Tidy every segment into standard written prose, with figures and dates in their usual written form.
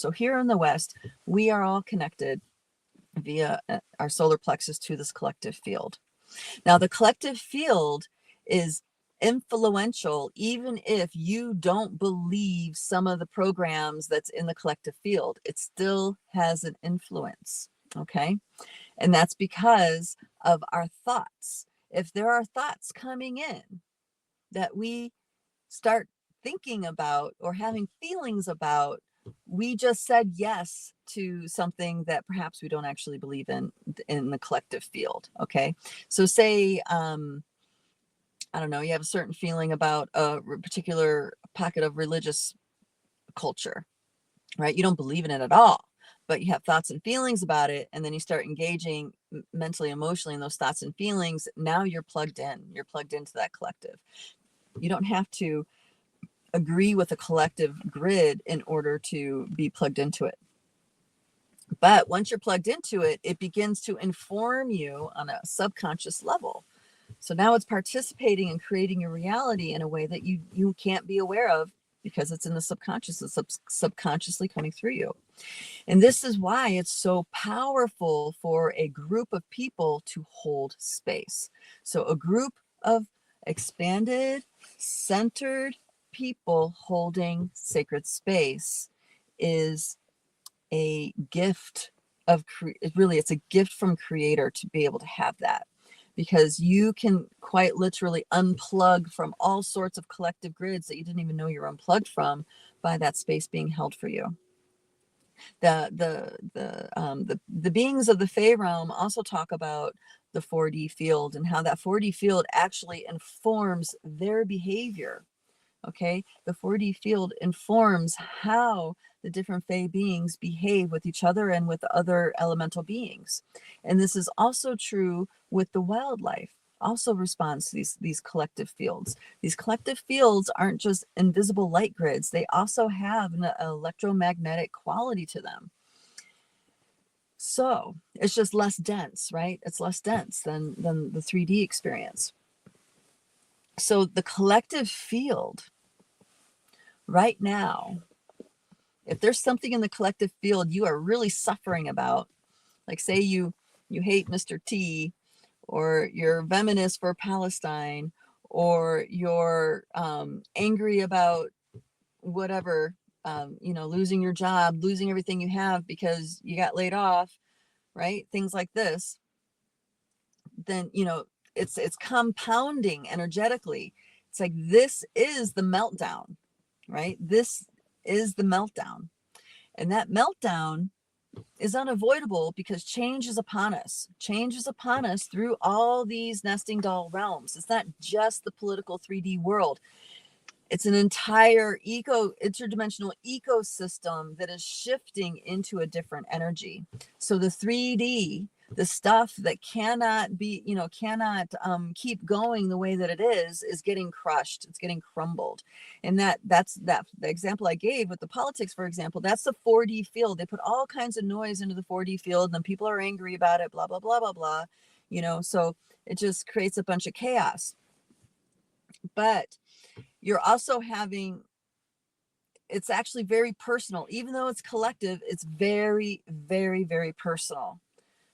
So here in the West, we are all connected via our solar plexus to this collective field. Now, the collective field is influential even if you don't believe some of the programs that's in the collective field. It still has an influence, okay? And that's because of our thoughts. If there are thoughts coming in that we start thinking about or having feelings about, we just said yes to something that perhaps we don't actually believe in the collective field. Okay. So say, I don't know, you have a certain feeling about a particular pocket of religious culture, right? You don't believe in it at all, but you have thoughts and feelings about it. And then you start engaging mentally, emotionally in those thoughts and feelings. Now you're plugged in, you're plugged into that collective. You don't have to agree with a collective grid in order to be plugged into it. But once you're plugged into it, it begins to inform you on a subconscious level. So now it's participating in creating your reality in a way that you can't be aware of because it's in the subconscious, it's subconsciously coming through you. And this is why it's so powerful for a group of people to hold space. So a group of expanded, centered people holding sacred space is a gift of really, it's a gift from Creator to be able to have that, because you can quite literally unplug from all sorts of collective grids that you didn't even know you're unplugged from by that space being held for you. The beings of the Fey realm also talk about the 4D field and how that 4D field actually informs their behavior. Okay, the 4D field informs how the different Fey beings behave with each other and with other elemental beings. And this is also true with the wildlife, also responds to these collective fields. These collective fields aren't just invisible light grids, they also have an electromagnetic quality to them. So it's just less dense, right? It's less dense than the 3D experience. So the collective field right now, if there's something in the collective field you are really suffering about, like say you hate Mr. T, or you're venomous for Palestine, or you're angry about whatever, losing your job, losing everything you have because you got laid off, right? Things like this, then, it's compounding energetically. It's like, this is the meltdown, right? This is the meltdown. And that meltdown is unavoidable because change is upon us. Change is upon us through all these nesting doll realms. It's not just the political 3D world. It's an entire interdimensional ecosystem that is shifting into a different energy. So the 3D, the stuff that cannot be, cannot keep going the way that it is getting crushed. It's getting crumbled. And that's the example I gave with the politics, for example. That's the 4D field. They put all kinds of noise into the 4D field, and then people are angry about it, blah, blah, blah, blah, blah. So it just creates a bunch of chaos. But you're also having, it's actually very personal. Even though it's collective, it's very, very, very personal.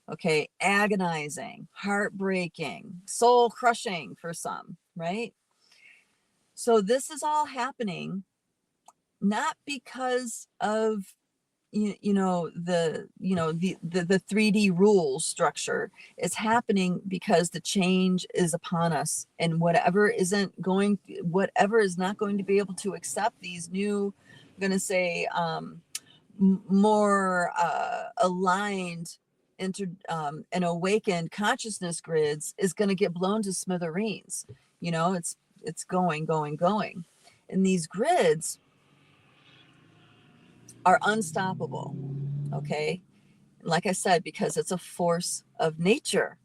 Okay, agonizing, heartbreaking, soul crushing for some, right? So this is all happening not because of the 3D rule structure. It's happening because the change is upon us, and whatever is not going to be able to accept these new, I'm going to say, more aligned and awakened consciousness grids is going to get blown to smithereens. It's going. And these grids are unstoppable. Okay. Like I said, because it's a force of nature.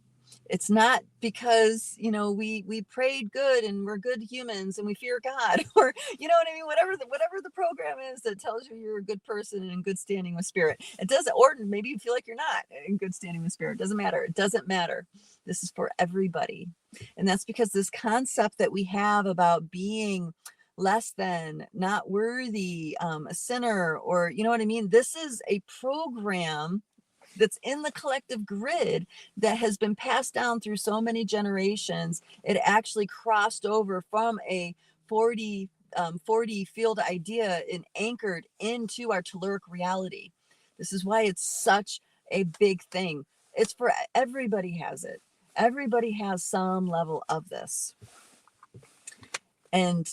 It's not because, we prayed good and we're good humans and we fear God, or, you know what I mean? Whatever the program is that tells you you're a good person and in good standing with spirit. It doesn't, or maybe you feel like you're not in good standing with spirit. It doesn't matter. It doesn't matter. This is for everybody. And that's because this concept that we have about being less than, not worthy, a sinner, or you know what I mean? This is a program that's in the collective grid that has been passed down through so many generations. It actually crossed over from a 40 field idea and anchored into our telluric reality. This is why it's such a big thing. It's for everybody, has it. Everybody has some level of this. And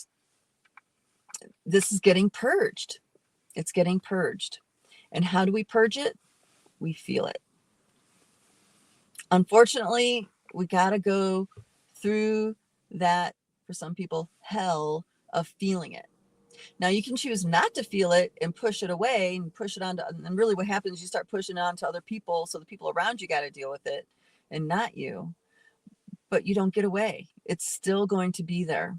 this is getting purged. It's getting purged. And how do we purge it? We feel it. Unfortunately, we got to go through that, for some people, hell of feeling it. Now, you can choose not to feel it and push it away and push it on to, and really what happens is you start pushing it on to other people, so the people around you got to deal with it and not you. But you don't get away. It's still going to be there.